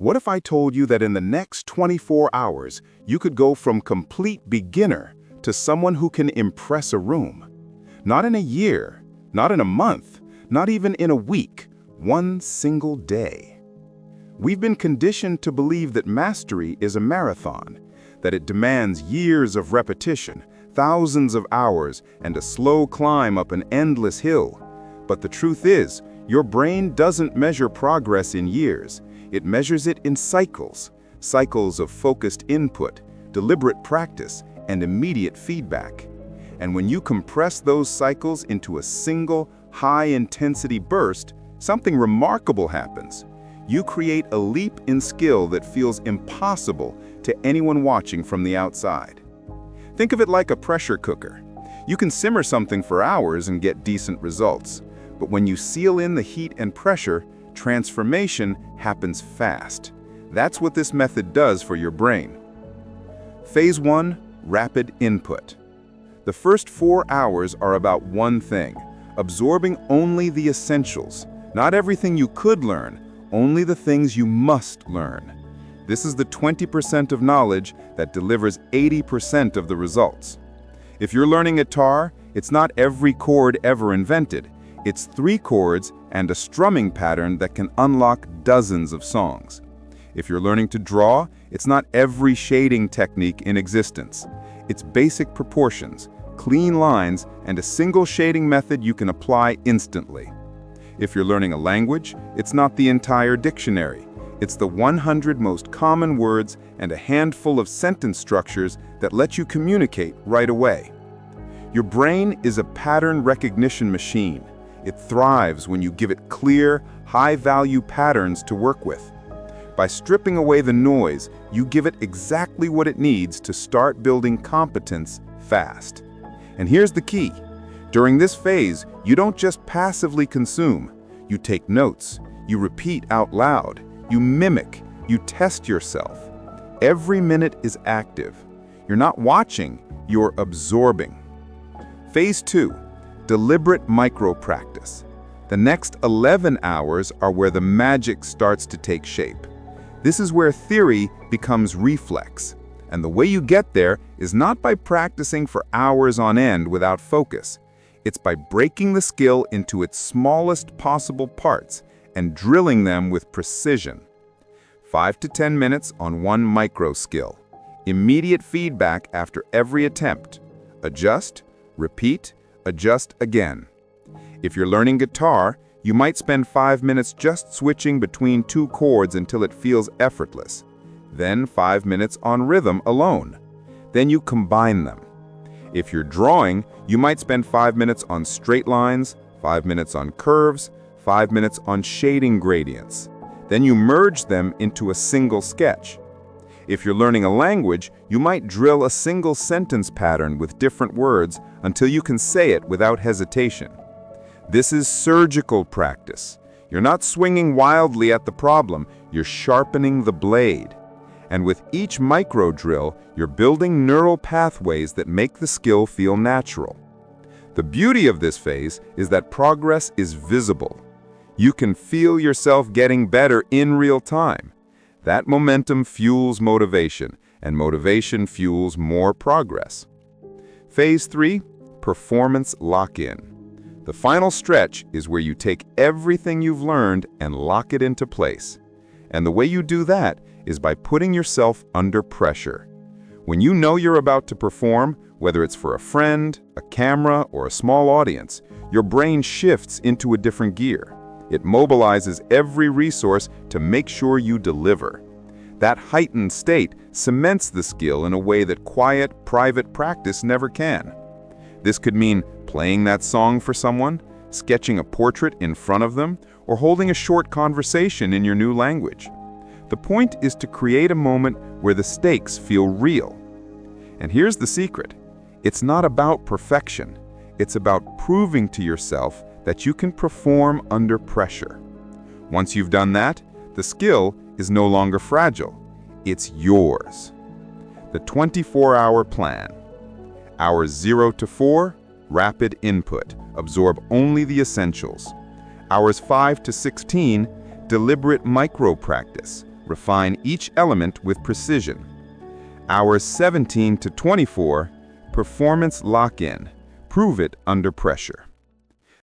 What if I told you that in the next 24 hours, you could go from complete beginner to someone who can impress a room? Not in a year, not in a month, not even in a week, one single day. We've been conditioned to believe that mastery is a marathon, that it demands years of repetition, thousands of hours, and a slow climb up an endless hill. But the truth is, your brain doesn't measure progress in years. It measures it in cycles, cycles of focused input, deliberate practice, and immediate feedback. And when you compress those cycles into a single, high-intensity burst, something remarkable happens. You create a leap in skill that feels impossible to anyone watching from the outside. Think of it like a pressure cooker. You can simmer something for hours and get decent results. But when you seal in the heat and pressure, transformation happens fast. That's what this method does for your brain. Phase 1, rapid input. The first 4 hours are about one thing, absorbing only the essentials. Not everything you could learn, only the things you must learn. This is the 20% of knowledge that delivers 80% of the results. If you're learning guitar, it's not every chord ever invented. It's 3 chords and a strumming pattern that can unlock dozens of songs. If you're learning to draw, it's not every shading technique in existence. It's basic proportions, clean lines, and a single shading method you can apply instantly. If you're learning a language, it's not the entire dictionary. It's the 100 most common words and a handful of sentence structures that let you communicate right away. Your brain is a pattern recognition machine. It thrives when you give it clear, high-value patterns to work with. By stripping away the noise, you give it exactly what it needs to start building competence fast. And here's the key. During this phase, you don't just passively consume. You take notes, you repeat out loud, you mimic, you test yourself. Every minute is active. You're not watching, you're absorbing. Phase 2. Deliberate micro-practice. The next 11 hours are where the magic starts to take shape. This is where theory becomes reflex. And the way you get there is not by practicing for hours on end without focus. It's by breaking the skill into its smallest possible parts and drilling them with precision. 5 to 10 minutes on one micro skill. Immediate feedback after every attempt. Adjust, repeat, adjust again. If you're learning guitar, you might spend 5 minutes just switching between 2 chords until it feels effortless. Then 5 minutes on rhythm alone. Then you combine them. If you're drawing, you might spend 5 minutes on straight lines, 5 minutes on curves, 5 minutes on shading gradients. Then you merge them into a single sketch. If you're learning a language, you might drill a single sentence pattern with different words until you can say it without hesitation. This is surgical practice. You're not swinging wildly at the problem, you're sharpening the blade. And with each micro drill, you're building neural pathways that make the skill feel natural. The beauty of this phase is that progress is visible. You can feel yourself getting better in real time. That momentum fuels motivation, and motivation fuels more progress. Phase 3, performance lock-in. The final stretch is where you take everything you've learned and lock it into place. And the way you do that is by putting yourself under pressure. When you know you're about to perform, whether it's for a friend, a camera, or a small audience, your brain shifts into a different gear. It mobilizes every resource to make sure you deliver. That heightened state cements the skill in a way that quiet, private practice never can. This could mean playing that song for someone, sketching a portrait in front of them, or holding a short conversation in your new language. The point is to create a moment where the stakes feel real. And here's the secret. It's not about perfection. It's about proving to yourself that you can perform under pressure. Once you've done that, the skill is no longer fragile. It's yours. The 24-hour plan. Hours 0 to 4, rapid input. Absorb only the essentials. Hours 5 to 16, deliberate micro-practice. refine each element with precision. Hours 17 to 24, performance lock-in. Prove it under pressure.